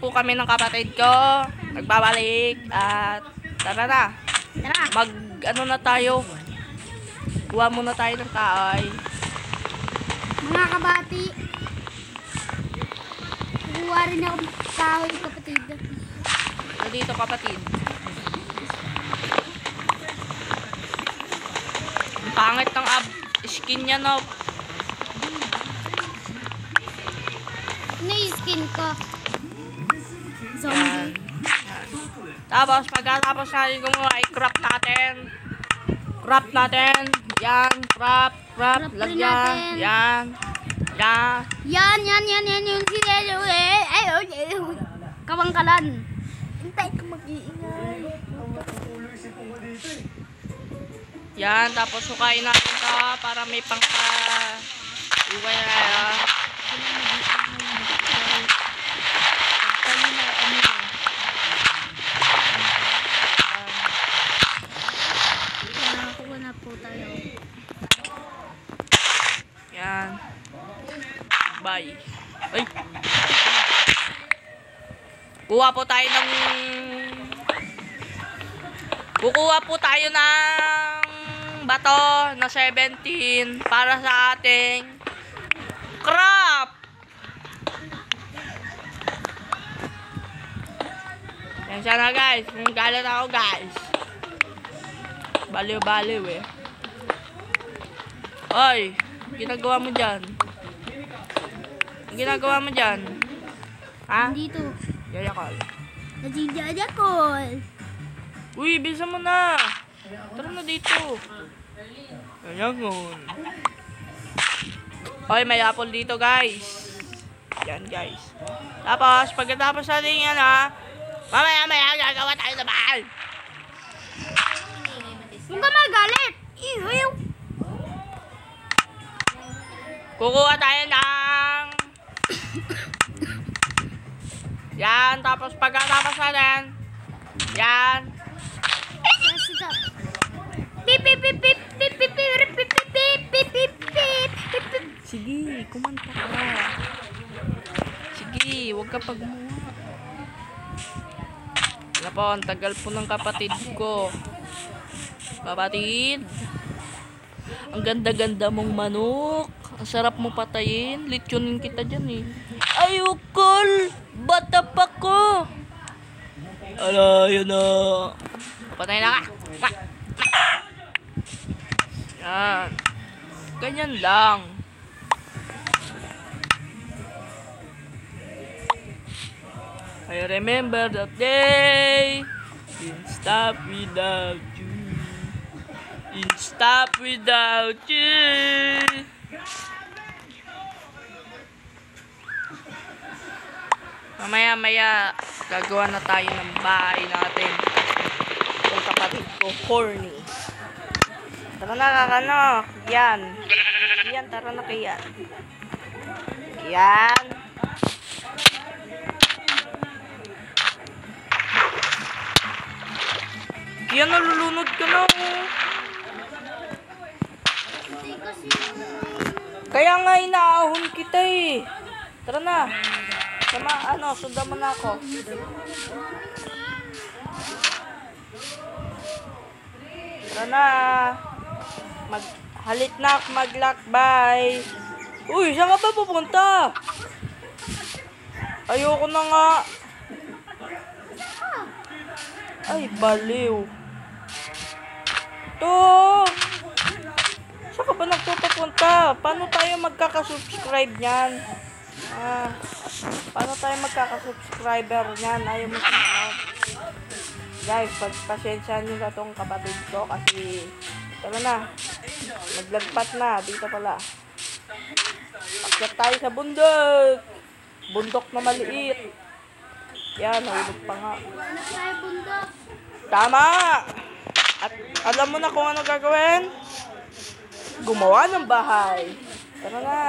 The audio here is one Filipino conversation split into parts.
po kami ng kapatid ko. Nagbabalik. At tara na. Tara. Ano na tayo. Kuha muna tayo ng kaay. Mga kabati. Kuha rin ako kahoy, kapatid. Ano dito, kapatid? Ang pangit ng skin niya, no? Ano yung skin ko? Yan. Zombie. Yan. Tapos, pagkatapos natin gumawa, i-crop natin. Crop natin. Yan. Crop. Crop rin Lagyan. natin. Yan. Yan. Yan yung sinelo Kawangkalan. Hintay ka mag-iingay. Yan. Tapos, sukain natin to para may uway na. Kuha na po tayo. Yan. Bye. Ay. Kukuha po tayo ng bato na 17 para sa ating crop. Yan siya na, guys. Galit ako, guys. Baliw eh. Oy, ginagawa mo dyan? Ginagawa mo dyan? Ha? Dito. Yayakal. Nadidadakol. Uy, bilisan mo na. Tara na dito. Ayangon. Oy, may apple dito, guys. Yan, guys. Tapos, pagkatapos natin yan, ha, mamaya gagawa tayo na bahay. Huwag ka magalit. Ihaw. Kukuha tayo ng yan, tapos pagkatapos natin yan. Pip pip pip pip pip pip pip pip pip pip pip. Sige, kumanta ka. Sige, huwag ka pagmuha. Wala po, ang tagal po ng kapatid ko. Kapatid, ang ganda-ganda mong manok. Ang sarap mo patayin. Lityonin kita dyan eh. Ayokol! Bata pa ko! Ala, yun na. Patay na ka. Yan. Ganyan lang. I remember that day. Didn't stop without you. Didn't stop without you. Mamaya gagawa na tayo ng bahay natin. Yung kapatid ko, horny. Tara na, kakano. Yan. Yan, tara na kaya. Yan. Yan, nalulunod ka na. Kaya nga inaahon kita eh. Tara na. Sundan mo na ako. Tara na. Halit na, maglakbay. Uy, saan ka pa pupunta? Ayoko na nga. Ay, baliw. To. Saan ka ba nagpupunta? Paano tayo magkakasubscribe niyan? Paano tayo magkakasubscriber niyan? Ayaw mo sumunod. Guys, pagpasensya nyo sa tong kapatid ko kasi tara na. Naglagpat na. Dito pala. Akyat tayo sa bundok. Bundok na maliit. Yan, nahulog pa nga. Tama! At alam mo na kung ano gagawin? Gumawa ng bahay. Tara na.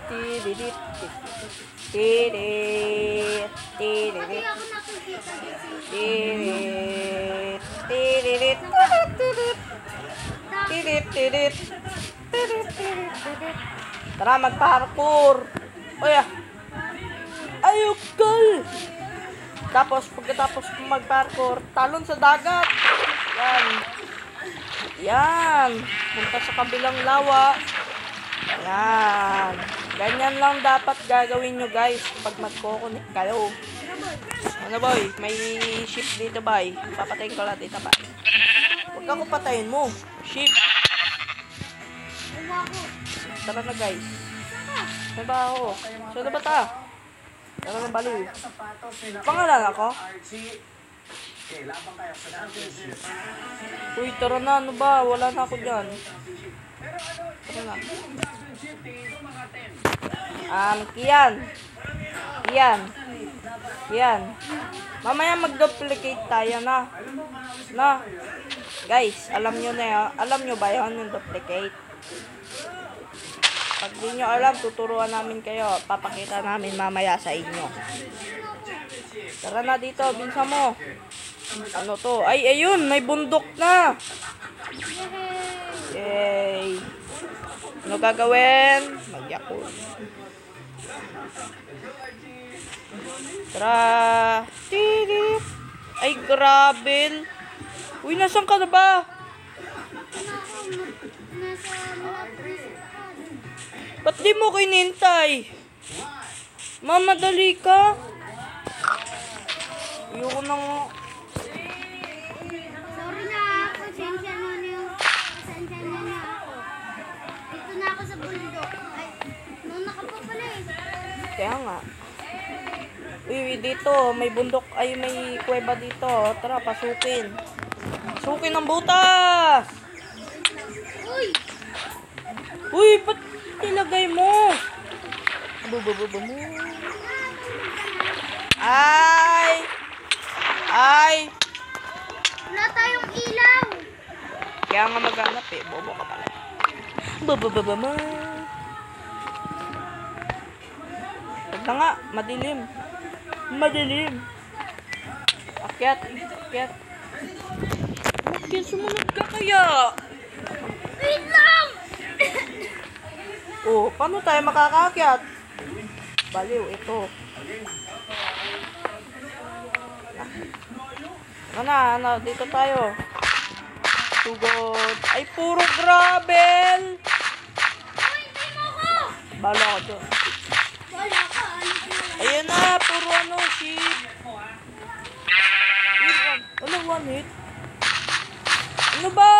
Tididit. Tididit. Tididit. Tididit. Tididit. Tididit. Tididit. Tididit. Tara, magpa-parkour. Uy, tayo, girl! Tapos, pagkatapos mag-parkour, talon sa dagat. Yan. Yan. Punta sa kabilang lawa. Yan. Ganyan lang dapat gagawin nyo, guys, pag mag-connect kayo. Ano, boy? May ship dito, boy. Papatayin ko lang dito, boy. Huwag ako patayin mo. Ship. Tara na, guys. Saan ba ako? Saan ba ta? Tara na, baliw. Pangalan ako? Uy, tara na. Ano ba? Wala na ako dyan. Tara na. Kian. Kian. Mamaya mag-duplicate tayo na. Guys, alam nyo na yun. Alam nyo ba yun yung duplicate? Pag di nyo alam, tuturuan namin kayo. Papakita namin mamaya sa inyo. Tara na dito, binsa mo. Ano to? Ay, ayun, may bundok na. Yay. Ano gagawin? Magyakul. Tara. Tirip. Ay, grabe. Uy, nasan ka na ba? Ba't di mo kinintay? Mamadali ka? Ayoko nang... Sorry na ako. Pasensya na ako. Dito na ako sa bundok. Ay, noon ka pa pala eh. Kaya nga. Uy, dito. May bundok. Ay, may kuweba dito. Tara, pasukin. Pasukin ang butas! Uy, ba't nilagay mo? Bubububum mo. Ay! Wala tayong ilaw. Kaya nga maghanap eh. Bobo ka pala. Bubububum mo. Huwag na nga. Madilim. Akyat. Okay, sumunod ka kaya. Wait lang! Oh, paano tayo makakaakyat? Baliw, ito. Ano, dito tayo. Sugod. Ay, puro gravel. Hindi mo ko! Bala ko dyan. Wala ka. Ayan na, puro shit. Ano, one hit? Ano ba?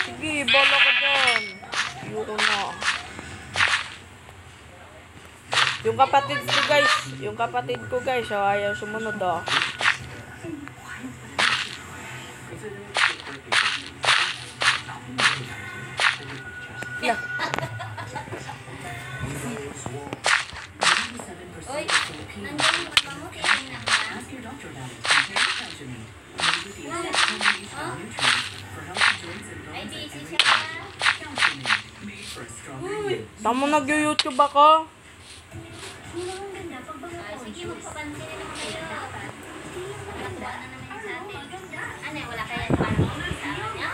Sige, bala ka dyan. Ayoko na. Yung kapatid ko guys, ayaw sumunod Yeah. Oy, nandiyan yung mama mo. Tingnan na ba? Ay, busy siya pa. Tama nag-YouTube ako. Ay, sige, magpapansin na naman kayo. Nakakbuha na naman sa atin. Ano, wala kaya parang kasama niya?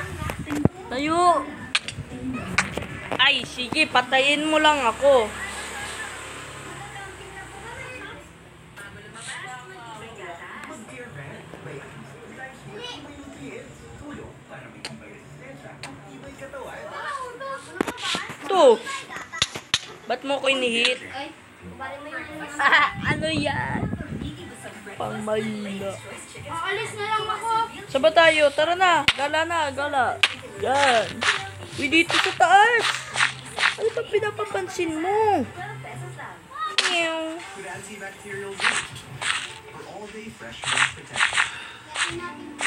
Tayo. Ay, sige, patayin mo lang ako. To. Ba't mo ko inihit? Ay, kubarin mo yung Ano yan? Pang mahina. Aalis na lang ako. Saba tayo? Tara na. Gala. Yan. Uy, dito sa taas. Ano ba pinapapansin mo? Meow.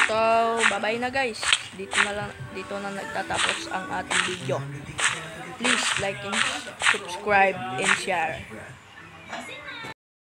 So, bye-bye na guys. Dito na nagtatapos ang ating video. Please like and subscribe and share.